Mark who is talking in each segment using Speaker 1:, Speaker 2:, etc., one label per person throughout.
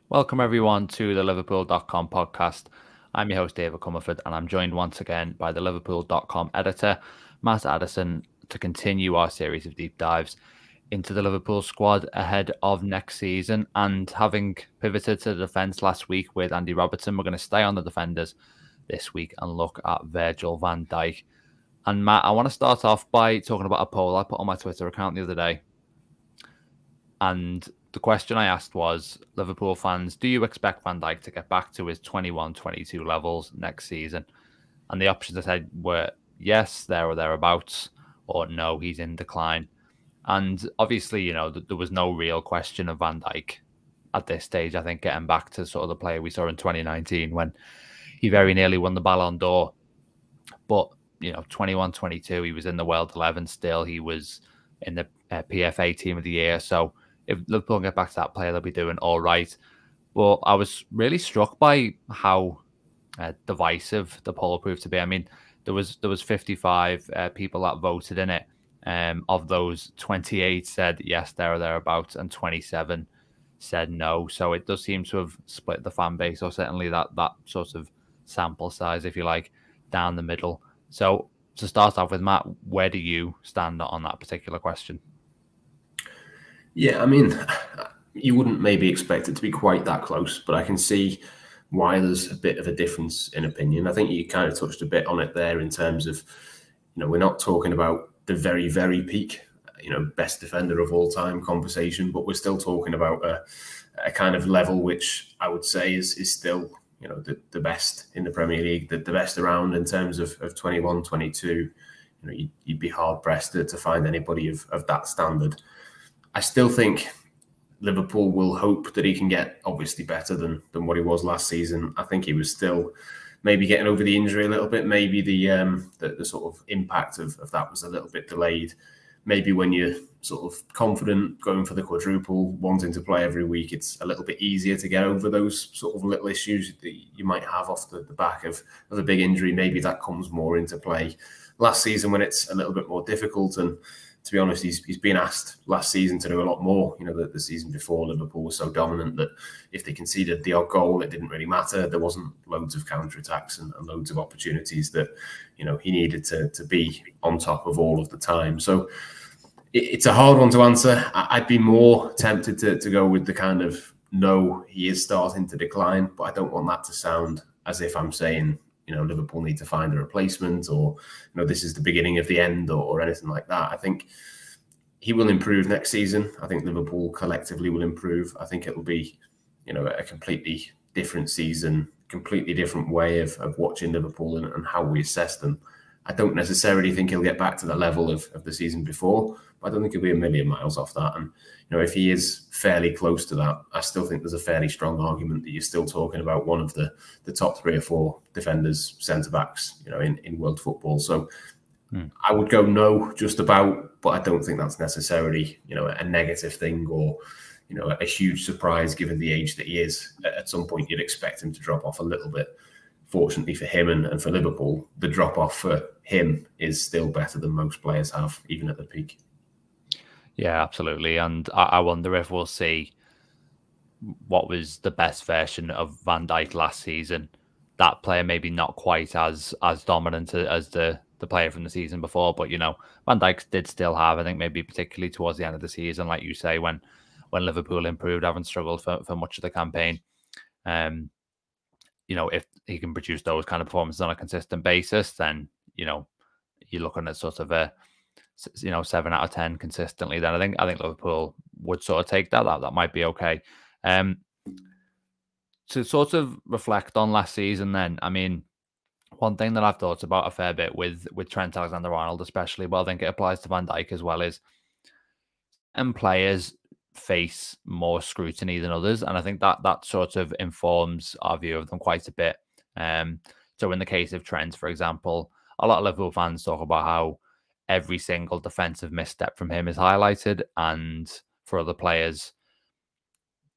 Speaker 1: Welcome everyone to the Liverpool.com podcast. I'm your host David Comerford and I'm joined once again by the Liverpool.com editor, Matt Addison, to continue our series of deep dives into the Liverpool squad ahead of next season. And having pivoted to the defence last week with Andy Robertson, we're going to stay on the defenders this week and look at Virgil van Dijk. And Matt, I want to start off by talking about a poll I put on my Twitter account the other day. And the question I asked was, Liverpool fans, do you expect Van Dijk to get back to his 21-22 levels next season? And the options I said were yes, there or thereabouts, or no, he's in decline. And obviously, you know, there was no real question of Van Dijk at this stage. I think getting back to sort of the player we saw in 2019 when he very nearly won the Ballon d'Or. But, you know, 21-22, he was in the World 11 still. He was in the PFA Team of the Year. So if Liverpool get back to that player, they'll be doing all right. But I was really struck by how divisive the poll proved to be. I mean, there was 55 people that voted in it. Of those, 28 said yes, there or thereabouts, and 27 said no. So it does seem to have split the fan base, or certainly that sort of sample size, if you like, down the middle. So to start off with, Matt, where do you stand on that particular question?
Speaker 2: Yeah, I mean, you wouldn't maybe expect it to be quite that close, but I can see why there's a bit of a difference in opinion. I think you kind of touched a bit on it there in terms of, you know, we're not talking about the very, very peak, you know, best defender of all time conversation, but we're still talking about a kind of level which I would say is still, you know, the best in the Premier League, the best around in terms of 21, 22. You know, you'd be hard pressed to find anybody of that standard. I still think Liverpool will hope that he can get obviously better than what he was last season. I think he was still maybe getting over the injury a little bit. Maybe the sort of impact of that was a little bit delayed. Maybe when you're sort of confident going for the quadruple, wanting to play every week, it's a little bit easier to get over those sort of little issues that you might have off the back of a big injury. Maybe that comes more into play last season when it's a little bit more difficult. And to be honest, he's been asked last season to do a lot more. You know, the season before, Liverpool was so dominant that if they conceded the odd goal, it didn't really matter. There wasn't loads of counter-attacks and loads of opportunities that, you know, he needed to be on top of all of the time. So it's a hard one to answer. I'd be more tempted to go with the kind of, no, he is starting to decline, but I don't want that to sound as if I'm saying, you know, Liverpool need to find a replacement, or, you know, this is the beginning of the end, or anything like that. I think he will improve next season. I think Liverpool collectively will improve. I think it will be, you know, a completely different season, completely different way of watching Liverpool and how we assess them. I don't necessarily think he'll get back to the level of the season before, but I don't think he'll be a million miles off that. And, you know, if he is fairly close to that, I still think there's a fairly strong argument that you're still talking about one of the top 3 or 4 defenders, centre-backs, you know, in world football. So I would go no, just about, but I don't think that's necessarily, you know, a negative thing or, you know, a huge surprise given the age that he is. At some point, you'd expect him to drop off a little bit. Fortunately for him and for Liverpool, the drop-off for him is still better than most players have, even at the peak.
Speaker 1: Yeah, absolutely. And I wonder if we'll see what was the best version of Van Dijk last season. That player maybe not quite as dominant as the player from the season before, but, you know, Van Dijk did still have, I think, maybe particularly towards the end of the season, like you say, when Liverpool improved, haven't struggled for much of the campaign. You know, if he can produce those kind of performances on a consistent basis, then, you know, you're looking at sort of a, you know, 7 out of 10 consistently. Then I think Liverpool would sort of take that. That might be okay. To sort of reflect on last season, then, I mean, one thing that I've thought about a fair bit with Trent Alexander-Arnold, especially, but I think it applies to Van Dijk as well, is players face more scrutiny than others, and I think that sort of informs our view of them quite a bit. So in the case of Trent, for example, a lot of Liverpool fans talk about how every single defensive misstep from him is highlighted, and for other players,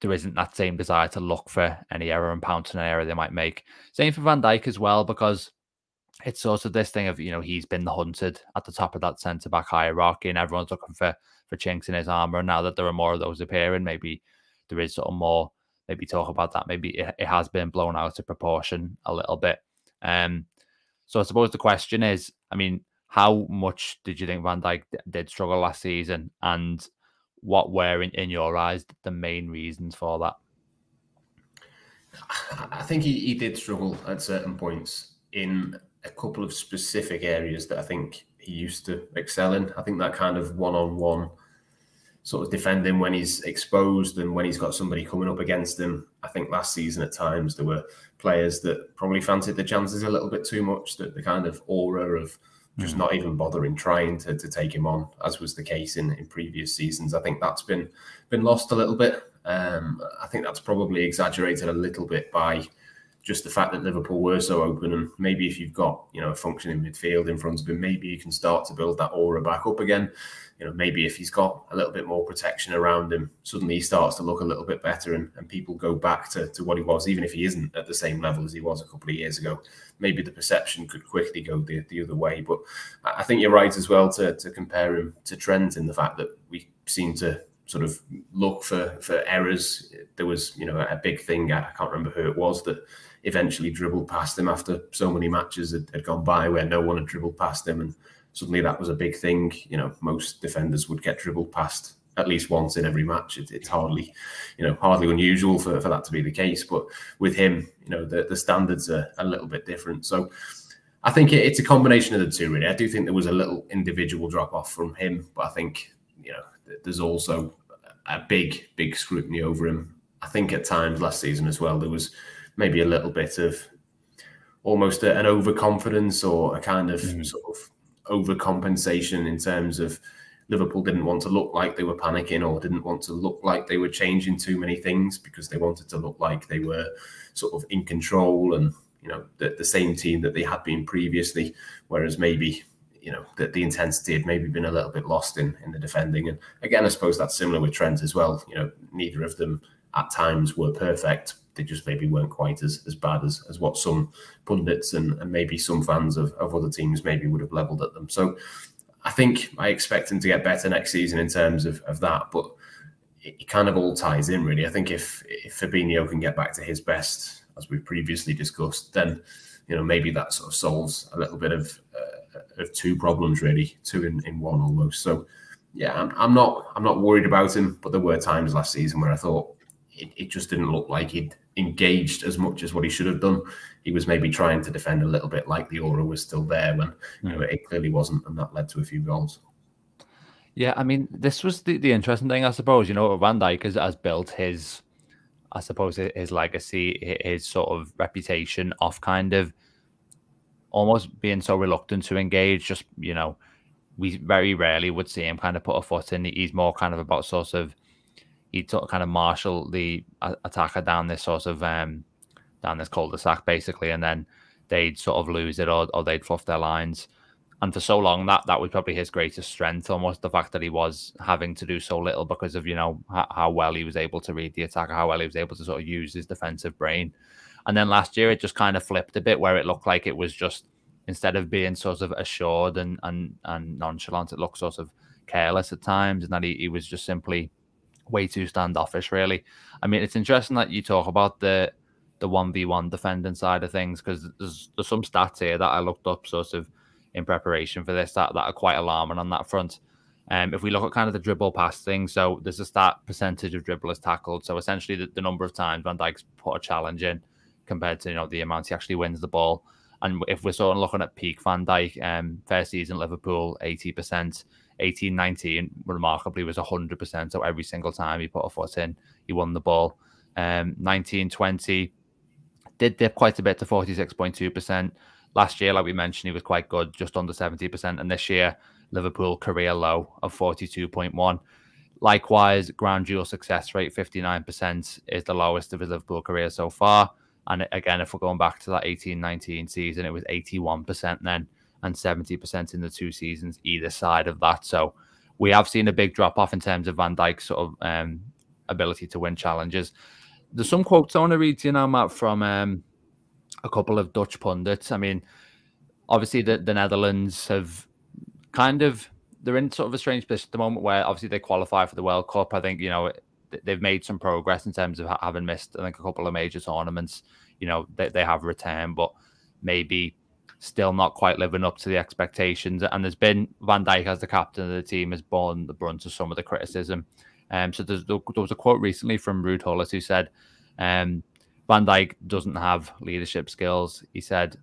Speaker 1: there isn't that same desire to look for any error and pounce on an error they might make. Same for Van Dijk as well, because it's sort of this thing of, you know, he's been the hunted at the top of that centre-back hierarchy, and everyone's looking for chinks in his armour. And now that there are more of those appearing, maybe there is sort of more maybe talk about that. Maybe it has been blown out of proportion a little bit. So I suppose the question is, I mean, how much did you think Van Dijk did struggle last season, and what were, in your eyes, the main reasons for that?
Speaker 2: I think he did struggle at certain points in a couple of specific areas that I think he used to excel in. I think that kind of one-on-one sort of defending when he's exposed and when he's got somebody coming up against him. I think last season at times there were players that probably fancied the chances a little bit too much, that the kind of aura of just not even bothering trying to take him on, as was the case in previous seasons. I think that's been lost a little bit. I think that's probably exaggerated a little bit by just the fact that Liverpool were so open, and maybe if you've got, you know, a functioning midfield in front of him, maybe you can start to build that aura back up again. You know, maybe if he's got a little bit more protection around him, suddenly he starts to look a little bit better, and people go back to what he was, even if he isn't at the same level as he was a couple of years ago. Maybe the perception could quickly go the other way. But I think you're right as well to compare him to Trent in the fact that we seem to sort of look for errors. There was, you know, a big thing, I can't remember who it was, that eventually dribbled past him after so many matches had gone by where no one had dribbled past him, and suddenly that was a big thing. You know, most defenders would get dribbled past at least once in every match. It's hardly unusual for that to be the case. But with him, you know, the standards are a little bit different. So I think it's a combination of the two, really. I do think there was a little individual drop off from him, but I think, you know, there's also a big scrutiny over him. I think at times last season as well, there was maybe a little bit of almost an overconfidence or a kind of sort of overcompensation in terms of Liverpool didn't want to look like they were panicking or didn't want to look like they were changing too many things, because they wanted to look like they were sort of in control and, you know, the same team that they had been previously, whereas maybe, you know, the intensity had maybe been a little bit lost in the defending. And again, I suppose that's similar with Trent as well. You know, neither of them at times were perfect. They just maybe weren't quite as bad as what some pundits and maybe some fans of other teams maybe would have levelled at them. So I think I expect him to get better next season in terms of that, but it kind of all ties in, really. I think if Fabinho can get back to his best, as we've previously discussed, then, you know, maybe that sort of solves a little bit of two problems, really, two in one almost. So yeah, I'm not worried about him, but there were times last season where I thought it just didn't look like he'd engaged as much as what he should have done. He was maybe trying to defend a little bit like the aura was still there when, you know, it clearly wasn't, and that led to a few goals.
Speaker 1: Yeah, I mean, this was the interesting thing, I suppose. You know, Van Dijk has built his, I suppose, his legacy, his sort of reputation off kind of almost being so reluctant to engage. Just, you know, we very rarely would see him kind of put a foot in. He's more kind of about sort of, he'd sort of kind of marshal the attacker down this sort of down this cul-de-sac basically, and then they'd sort of lose it or they'd fluff their lines. And for so long, that was probably his greatest strength, almost the fact that he was having to do so little because of, you know, how well he was able to read the attacker, how well he was able to sort of use his defensive brain. And then last year, it just kind of flipped a bit, where it looked like it was just, instead of being sort of assured and nonchalant, it looked sort of careless at times, and that he was just simply way too standoffish, really. I mean, it's interesting that you talk about the 1v1 defending side of things, because there's some stats here that I looked up sort of in preparation for this that are quite alarming on that front. If we look at kind of the dribble pass thing, so there's a stat percentage of dribblers tackled. So essentially the number of times Van Dijk's put a challenge in compared to, you know, the amount he actually wins the ball. And if we're sort of looking at peak Van Dijk, first season Liverpool, 80%, 18-19 remarkably was 100%. So every single time he put a foot in, he won the ball. 19-20 did dip quite a bit to 46.2%. Last year, like we mentioned, he was quite good, just under 70%. And this year, Liverpool career low of 42.1. Likewise, ground duel success rate, 59%, is the lowest of his Liverpool career so far. And again, if we're going back to that 18-19 season, it was 81% then and 70% in the two seasons either side of that. So we have seen a big drop-off in terms of Van Dijk's sort of ability to win challenges. There's some quotes I want to read to you now, Matt, from a couple of Dutch pundits. I mean, obviously the Netherlands have kind of, they're in sort of a strange position at the moment where obviously they qualify for the World Cup. I think, you know, they've made some progress in terms of having missed, I think, a couple of major tournaments. You know, they have returned, but maybe still not quite living up to the expectations. And there's been Van Dijk as the captain of the team has borne the brunt of some of the criticism. So there was a quote recently from Ruud Gullit who said, Van Dijk doesn't have leadership skills. He said,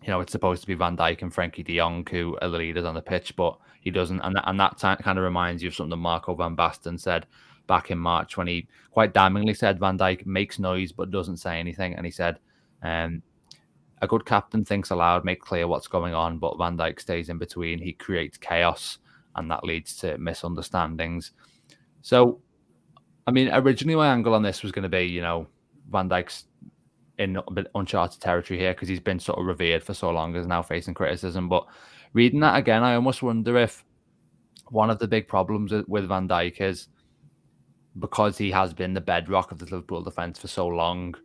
Speaker 1: you know, it's supposed to be Van Dijk and Frankie de Jong who are the leaders on the pitch, but he doesn't. And that kind of reminds you of something Marco van Basten said back in March, when he quite damningly said Van Dijk makes noise but doesn't say anything. And he said, a good captain thinks aloud, make clear what's going on, but Van Dijk stays in between. He creates chaos, and that leads to misunderstandings. So, I mean, originally my angle on this was going to be, you know, Van Dijk's in a bit uncharted territory here because he's been sort of revered for so long, is now facing criticism. But reading that again, I almost wonder if one of the big problems with Van Dijk is because he has been the bedrock of the Liverpool defence for so long,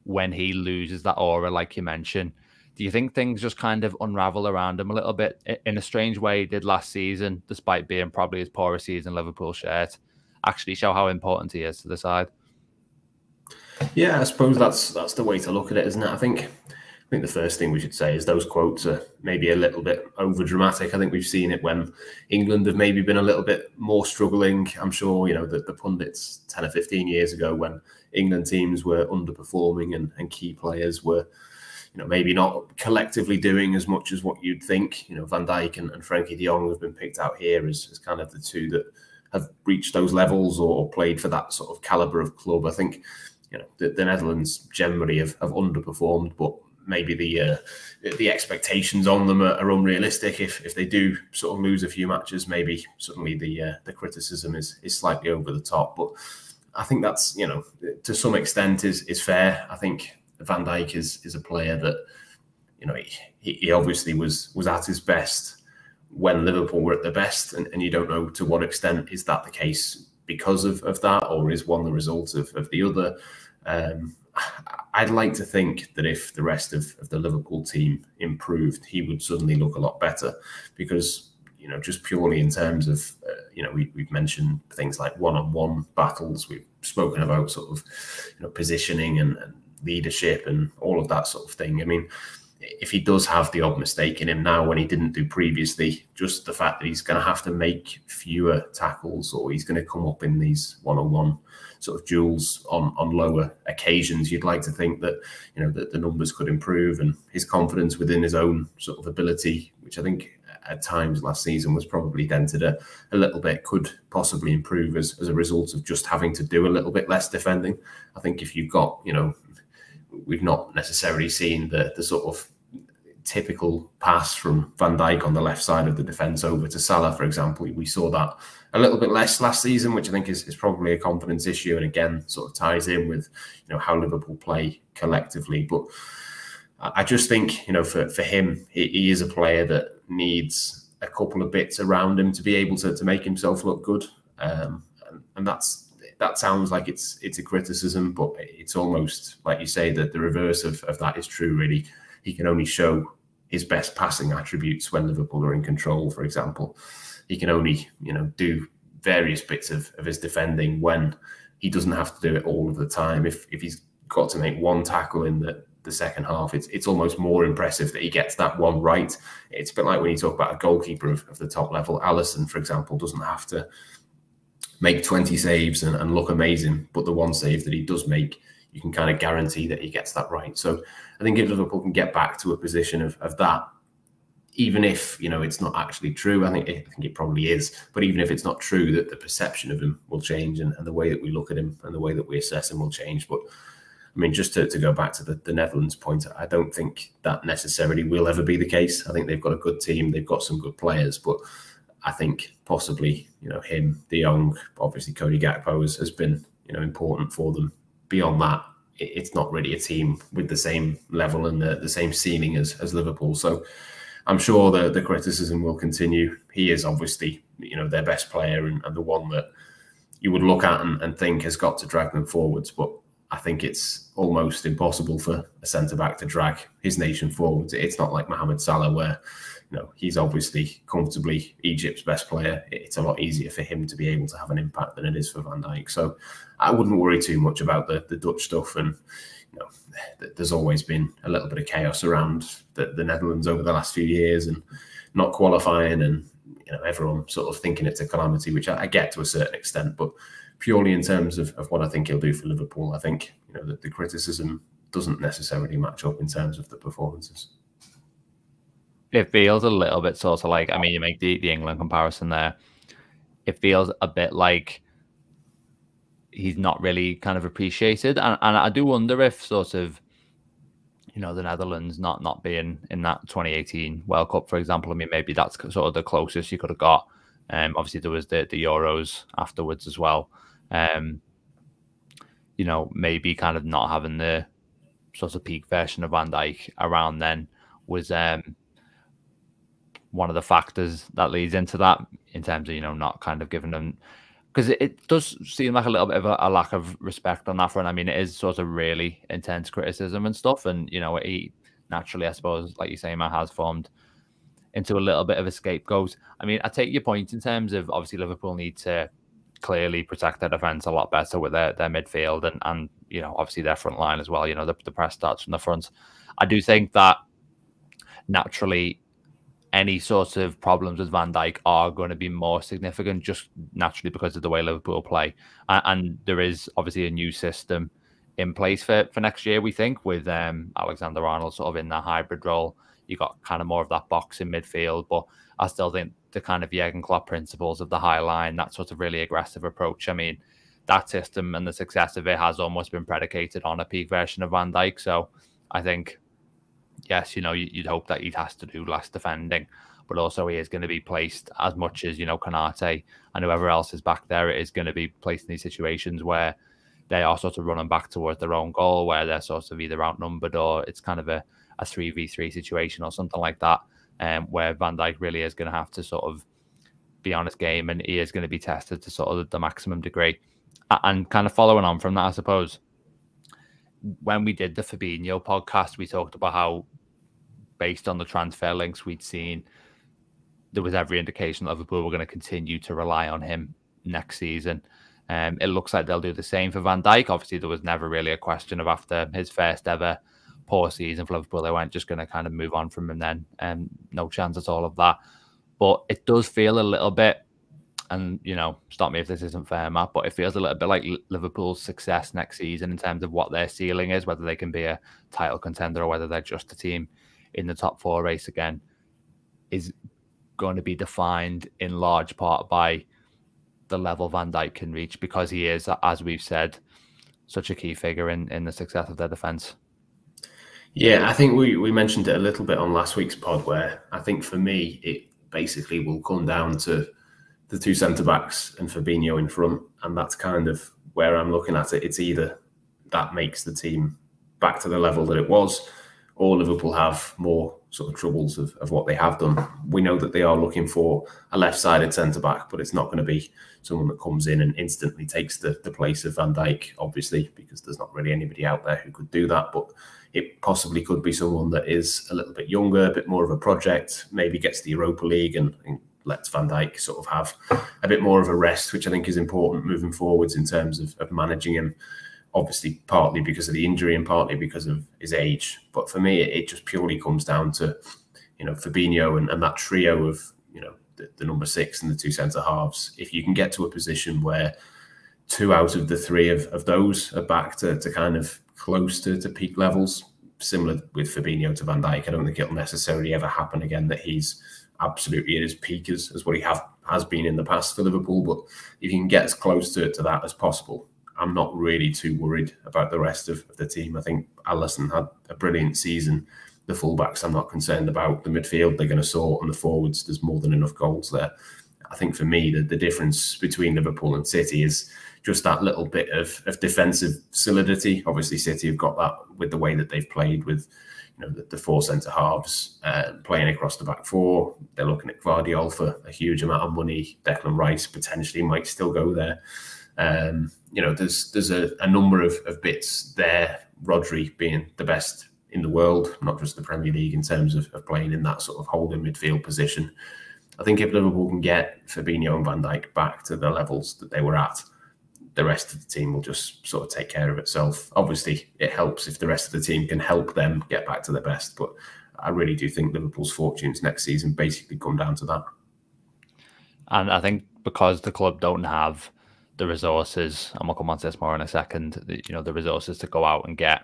Speaker 1: when he loses that aura, like you mentioned, do you think things just kind of unravel around him a little bit in a strange way he did last season, despite being probably his poorest season Liverpool shirt, actually show how important he is to the side?
Speaker 2: Yeah, I suppose that's the way to look at it, isn't it? I think the first thing we should say is those quotes are maybe a little bit over dramatic. I think we've seen it when England have maybe been a little bit more struggling. I'm sure, you know, the pundits 10 or 15 years ago when England teams were underperforming and key players were, you know, maybe not collectively doing as much as what you'd think. You know, Van Dijk and Frankie de Jong have been picked out here as kind of the two that have reached those levels or played for that sort of caliber of club. I think, you know, the Netherlands generally have underperformed, but maybe the expectations on them are unrealistic. If they do sort of lose a few matches, maybe suddenly the criticism is slightly over the top. But I think that's, you know, to some extent is fair. I think Van Dijk is a player that, you know, he obviously was at his best when Liverpool were at their best, and you don't know to what extent is that the case because of that, or is one the result of the other. I'd like to think that if the rest of the Liverpool team improved, he would suddenly look a lot better, because, you know, just purely in terms of, you know, we've mentioned things like one-on-one battles. We've spoken about sort of, you know, positioning and leadership and all of that sort of thing. I mean, if he does have the odd mistake in him now when he didn't do previously, just the fact that he's going to have to make fewer tackles, or he's going to come up in these one-on-one sort of duels on lower occasions, you'd like to think that, you know, that the numbers could improve, and his confidence within his own sort of ability, which I think at times last season was probably dented a little bit, could possibly improve as a result of just having to do a little bit less defending. I think if you've got, you know, we've not necessarily seen the sort of typical pass from Van Dijk on the left side of the defence over to Salah, for example. We saw that a little bit less last season, which I think is probably a confidence issue, and again sort of ties in with, you know, how Liverpool play collectively. But I just think, you know, for him, he is a player that needs a couple of bits around him to be able to make himself look good, and that sounds like it's a criticism, but it's almost like you say that the reverse of that is true, really. He can only show his best passing attributes when Liverpool are in control, for example. He can only, you know, do various bits of his defending when he doesn't have to do it all of the time. If he's got to make one tackle in the second half, it's almost more impressive that he gets that one right. It's a bit like when you talk about a goalkeeper of the top level. Addison, for example, doesn't have to make 20 saves and look amazing, but the one save that he does make, you can kind of guarantee that he gets that right. So I think if Liverpool can get back to a position of that, even if, you know, it's not actually true, I think it probably is, but even if it's not true, that the perception of him will change, and the way that we look at him and the way that we assess him will change. But I mean, just to go back to the Netherlands point, I don't think that necessarily will ever be the case. I think they've got a good team, they've got some good players, but I think possibly, you know, him, De Jong, obviously Cody Gakpo has been, you know, important for them. Beyond that, it's not really a team with the same level and the same ceiling as Liverpool. So I'm sure the criticism will continue. He is obviously, you know, their best player and the one that you would look at and think has got to drag them forwards. But I think it's almost impossible for a centre-back to drag his nation forwards. It's not like Mohamed Salah, where, you he's obviously comfortably Egypt's best player. It's a lot easier for him to be able to have an impact than it is for Van Dijk. So I wouldn't worry too much about the Dutch stuff. And there's always been a little bit of chaos around the Netherlands over the last few years, and not qualifying, and everyone sort of thinking it's a calamity, which I get to a certain extent. But purely in terms of what I think he'll do for Liverpool, I think that the criticism doesn't necessarily match up in terms of the performances.
Speaker 1: It feels a little bit sort of like, I mean, you make the England comparison there. It feels a bit like he's not really kind of appreciated. And I do wonder if sort of, the Netherlands not being in that 2018 World Cup, for example, I mean, maybe that's sort of the closest you could have got. Obviously, there was the Euros afterwards as well. Maybe kind of not having the sort of peak version of Van Dijk around then was one of the factors that leads into that, in terms of, not kind of giving them, because it does seem like a little bit of a lack of respect on that front. I mean, it is sort of really intense criticism and stuff. And, he naturally, I suppose, like you say, Matt, has formed into a little bit of a scapegoat. I mean, I take your point in terms of, obviously, Liverpool need to clearly protect their defence a lot better with their midfield and obviously their front line as well. The press starts from the front. I do think that naturally any sort of problems with Van Dijk are going to be more significant, just naturally because of the way Liverpool play. And there is obviously a new system in place for next year, we think, with Alexander-Arnold sort of in that hybrid role. You got kind of more of that boxing midfield, but I still think the kind of Jurgen Klopp principles of the high line, that sort of really aggressive approach. I mean, that system and the success of it has almost been predicated on a peak version of Van Dijk. So I think, yes, you'd hope that he has to do less defending, but also he is going to be placed, as much as, Konate and whoever else is back there, it is going to be placed in these situations where they are sort of running back towards their own goal, where they're sort of either outnumbered or it's kind of a 3v3 situation or something like that, where Van Dijk really is going to have to sort of be on his game, and he is going to be tested to sort of the maximum degree. And kind of following on from that, I suppose, when we did the Fabinho podcast, we talked about how, based on the transfer links we'd seen, there was every indication that Liverpool were going to continue to rely on him next season. It looks like they'll do the same for Van Dijk. Obviously, there was never really a question of, after his first ever poor season for Liverpool, they weren't just going to kind of move on from him then. No chance at all of that. But it does feel a little bit, and, stop me if this isn't fair, Matt, but it feels a little bit like Liverpool's success next season in terms of what their ceiling is, whether they can be a title contender or whether they're just a team in the top four race again, is going to be defined in large part by the level Van Dijk can reach, because he is, as we've said, such a key figure in the success of their defence.
Speaker 2: Yeah, I think we mentioned it a little bit on last week's pod, where I think for me, it basically will come down to the two centre-backs and Fabinho in front. And that's kind of where I'm looking at it. It's either that makes the team back to the level that it was, or Liverpool have more sort of troubles of what they have done. We know that they are looking for a left-sided centre-back, but it's not going to be someone that comes in and instantly takes the place of Van Dijk, obviously, because there's not really anybody out there who could do that. But it possibly could be someone that is a little bit younger, a bit more of a project, maybe gets the Europa League and lets Van Dijk sort of have a bit more of a rest, which I think is important moving forwards in terms of managing him. Obviously, partly because of the injury and partly because of his age. But for me, it just purely comes down to, Fabinho and that trio of, the number 6 and the two centre halves. If you can get to a position where 2 out of the 3 of those are back to kind of close to peak levels, similar with Fabinho to Van Dijk, I don't think it'll necessarily ever happen again that he's absolutely at his peak as what he has been in the past for Liverpool. But if you can get as close to that as possible, I'm not really too worried about the rest of the team. I think Addison had a brilliant season. The fullbacks, I'm not concerned about. The midfield, they're going to sort, and the forwards, there's more than enough goals there. I think for me, the difference between Liverpool and City is just that little bit of defensive solidity. Obviously, City have got that with the way that they've played with, the 4 centre halves playing across the back 4. They're looking at Guardiola for a huge amount of money. Declan Rice potentially might still go there. There's a number of bits there. Rodri being the best in the world, not just the Premier League, in terms of playing in that sort of holding midfield position. I think if Liverpool can get Fabinho and Van Dijk back to the levels that they were at, the rest of the team will just sort of take care of itself. Obviously, it helps if the rest of the team can help them get back to their best, but I really do think Liverpool's fortunes next season basically come down to that. And
Speaker 1: I think because the club don't have the resources, and we'll come on to this more in a second, the resources to go out and get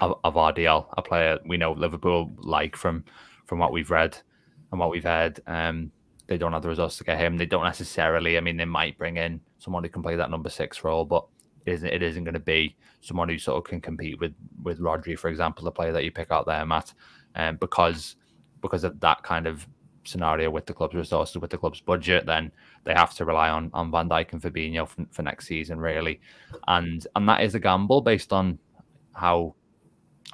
Speaker 1: a Vardiel, a player we know Liverpool like from what we've read and what we've heard. They don't have the resources to get him. They don't necessarily. I mean, they might bring in someone who can play that number 6 role, but it isn't going to be someone who sort of can compete with Rodri, for example, the player that you pick out there, Matt, because of that kind of scenario with the club's resources, with the club's budget. Then they have to rely on Van Dijk and Fabinho for next season, really, and that is a gamble based on how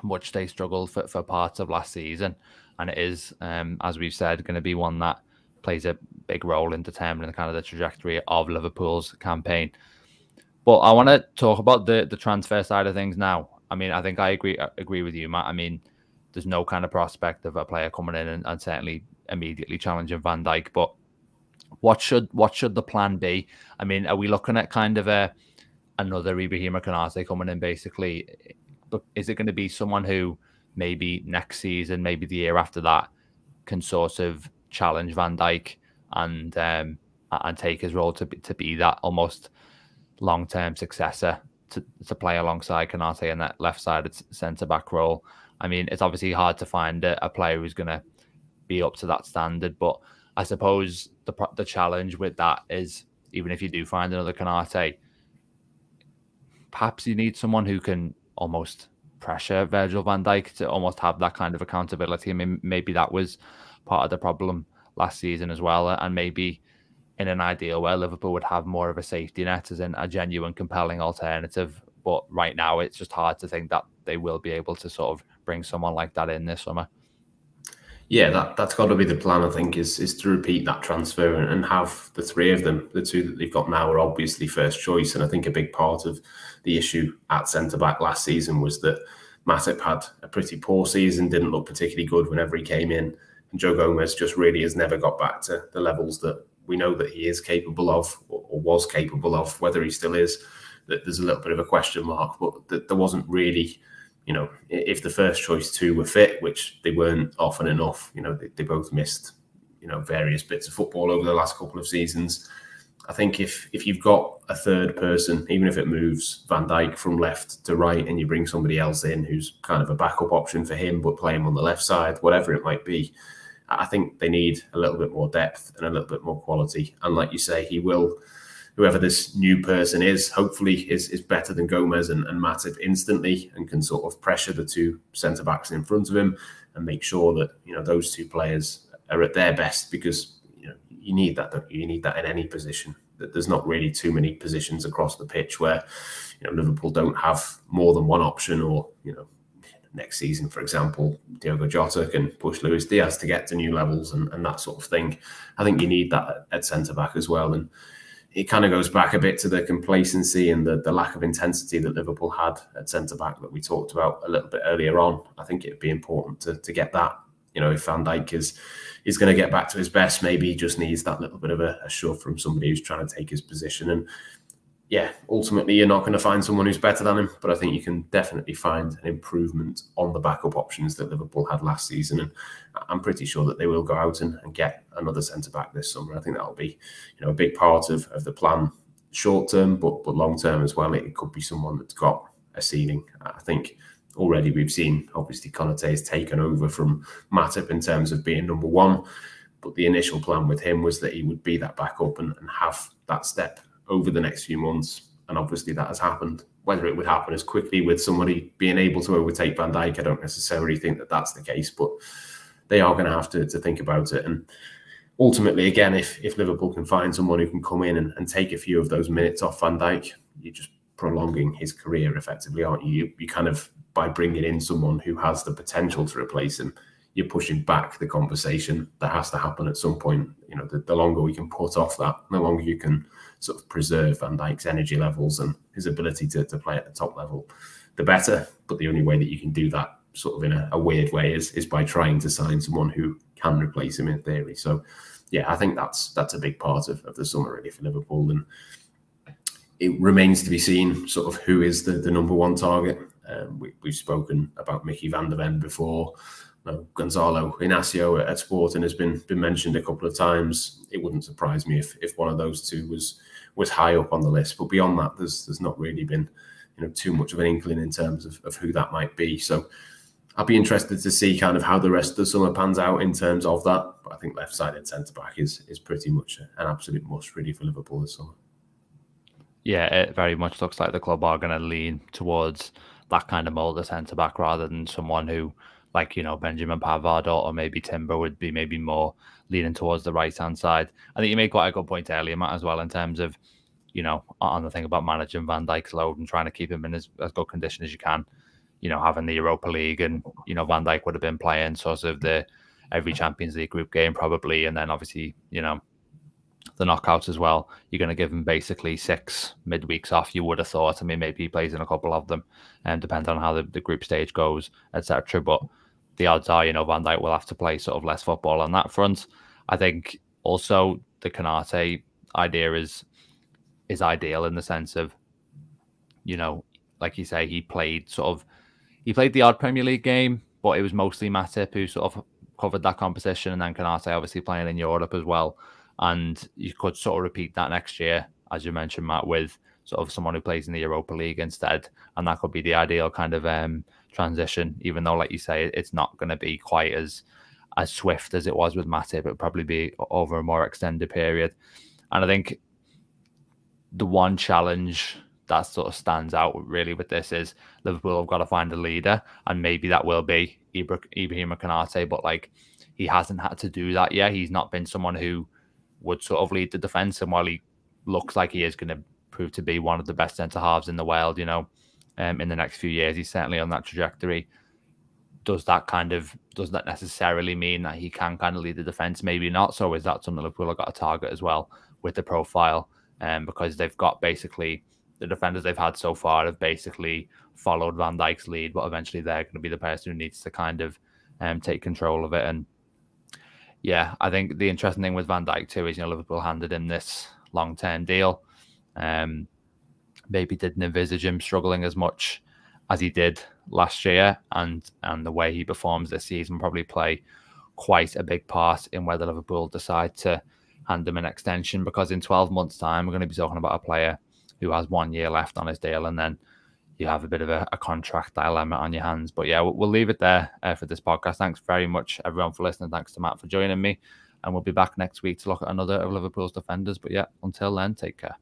Speaker 1: much they struggled for parts of last season, and it is, as we've said, going to be one that plays a big role in determining kind of the trajectory of Liverpool's campaign. But I want to talk about the transfer side of things now. I mean, I think I agree with you, Matt. I mean, there's no kind of prospect of a player coming in and certainly immediately challenging Van Dijk. But what should the plan be? I mean, are we looking at kind of another Ibrahima Konate coming in, basically? But is it going to be someone who maybe next season, maybe the year after that, can sort of challenge Van Dijk and take his role to be that almost long-term successor to play alongside Konate in that left-sided centre-back role? I mean, it's obviously hard to find a player who's going to be up to that standard, but I suppose the challenge with that is, even if you do find another Konate, perhaps you need someone who can almost pressure Virgil van Dijk to almost have that kind of accountability. I mean, maybe that was part of the problem last season as well, and maybe in an ideal where Liverpool would have more of a safety net, as in a genuine, compelling alternative. But right now, it's just hard to think that they will be able to sort of bring someone like that in this summer.
Speaker 2: Yeah, that's got to be the plan, I think, is to repeat that transfer and have the three of them. The two that they've got now are obviously first choice. And I think a big part of the issue at centre-back last season was that Matip had a pretty poor season, didn't look particularly good whenever he came in. And Joe Gomez just really has never got back to the levels that we know that he is capable of, or was capable of. Whether he still is, that there's a little bit of a question mark, but there wasn't really, if the first choice two were fit, which they weren't often enough, they both missed, various bits of football over the last couple of seasons. I think if you've got a third person, even if it moves Van Dijk from left to right and you bring somebody else in who's kind of a backup option for him, but play him on the left side, whatever it might be, I think they need a little bit more depth and a little bit more quality. And like you say, whoever this new person is, hopefully is better than Gomez and Matip instantly, and can sort of pressure the two centre-backs in front of him and make sure that, those two players are at their best, because, you need that, don't you? You need that in any position. That there's not really too many positions across the pitch where, Liverpool don't have more than one option, or, next season, for example, Diogo Jota can push Luis Diaz to get to new levels and that sort of thing. I think you need that at centre-back as well. And it kind of goes back a bit to the complacency and the lack of intensity that Liverpool had at centre-back that we talked about a little bit earlier on. I think it'd be important to get that. If Van Dijk is going to get back to his best, maybe he just needs that little bit of a shove from somebody who's trying to take his position. And yeah, ultimately, you're not going to find someone who's better than him, but I think you can definitely find an improvement on the backup options that Liverpool had last season. And I'm pretty sure that they will go out and get another centre-back this summer. I think that'll be, a big part of the plan, short-term, but long-term as well. It could be someone that's got a ceiling. I think already we've seen, obviously, Konate has taken over from Matip in terms of being number one, but the initial plan with him was that he would be that backup and have that step over the next few months. And obviously that has happened. Whether it would happen as quickly with somebody being able to overtake Van Dijk, I don't necessarily think that that's the case, but they are going to have to think about it. And ultimately, again, if Liverpool can find someone who can come in and take a few of those minutes off Van Dijk, you're just prolonging his career effectively, aren't you? You kind of, by bringing in someone who has the potential to replace him, you're pushing back the conversation that has to happen at some point. The longer we can put off that, the longer you can sort of preserve Van Dijk's energy levels and his ability to play at the top level, the better. But the only way that you can do that sort of in a weird way, is by trying to sign someone who can replace him in theory. So, yeah, I think that's a big part of the summer really for Liverpool, and it remains to be seen sort of who is the number one target. We've spoken about Mickey van der Ven before. Gonzalo Inacio at Sporting has been mentioned a couple of times. It wouldn't surprise me if one of those two was high up on the list. But beyond that, there's not really been too much of an inkling in terms of who that might be. So I'll be interested to see kind of how the rest of the summer pans out in terms of that. But I think left-sided centre-back is pretty much an absolute must really for Liverpool this summer.
Speaker 1: Yeah, it very much looks like the club are going to lean towards that kind of mould of centre-back rather than someone who, like, Benjamin Pavard or maybe Timber would be maybe more leaning towards the right-hand side. I think you made quite a good point earlier, Matt, as well, in terms of, on the thing about managing Van Dijk's load and trying to keep him in as good condition as you can, having the Europa League and, Van Dijk would have been playing sort of every Champions League group game probably. And then obviously, the knockouts as well. You're going to give him basically 6 midweeks off, you would have thought. I mean, maybe he plays in a couple of them, and depending on how the group stage goes, etc. But the odds are, Van Dijk will have to play sort of less football on that front. I think also the Konate idea is ideal in the sense of, like you say, he played the odd Premier League game, but it was mostly Matip who sort of covered that competition, and then Konate obviously playing in Europe as well. And you could sort of repeat that next year, as you mentioned, Matt, with sort of someone who plays in the Europa League instead. And that could be the ideal kind of transition, even though, like you say, it's not going to be quite as swift as it was with Matip. It would probably be over a more extended period. And I think the one challenge that sort of stands out really with this is Liverpool have got to find a leader, and maybe that will be Ibrahim Konate, but like he hasn't had to do that yet. He's not been someone who would sort of lead the defence, and while he looks like he is going to prove to be one of the best centre halves in the world, in the next few years, he's certainly on that trajectory. Does that necessarily mean that he can kind of lead the defence? Maybe not. So is that something Liverpool have got a target as well with the profile? Because they've got basically the defenders they've had so far have basically followed Van Dijk's lead, but eventually they're going to be the person who needs to kind of take control of it. And yeah, I think the interesting thing with Van Dijk too is, Liverpool handed him this long-term deal. Maybe didn't envisage him struggling as much as he did last year, and the way he performs this season probably play quite a big part in whether Liverpool decide to hand him an extension, because in 12 months' time, we're going to be talking about a player who has 1 year left on his deal, and then you have a bit of a contract dilemma on your hands. But yeah, we'll leave it there for this podcast. Thanks very much, everyone, for listening. Thanks to Matt for joining me. And we'll be back next week to look at another of Liverpool's defenders. But yeah, until then, take care.